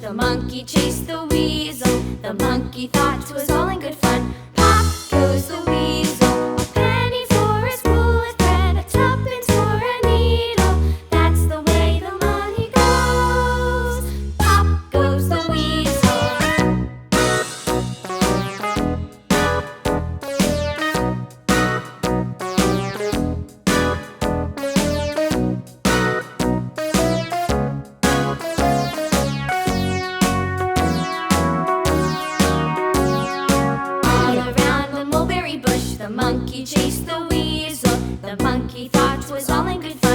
The monkey chased the weasel. The monkey thought 'twas all in good fun. Pop goes the weasel. A penny for a spool of thread, a tuppence for a needle. That's the way the money goes. Pop goes the weasel. The monkey chased the weasel. The monkey thought 'twas all in good fun.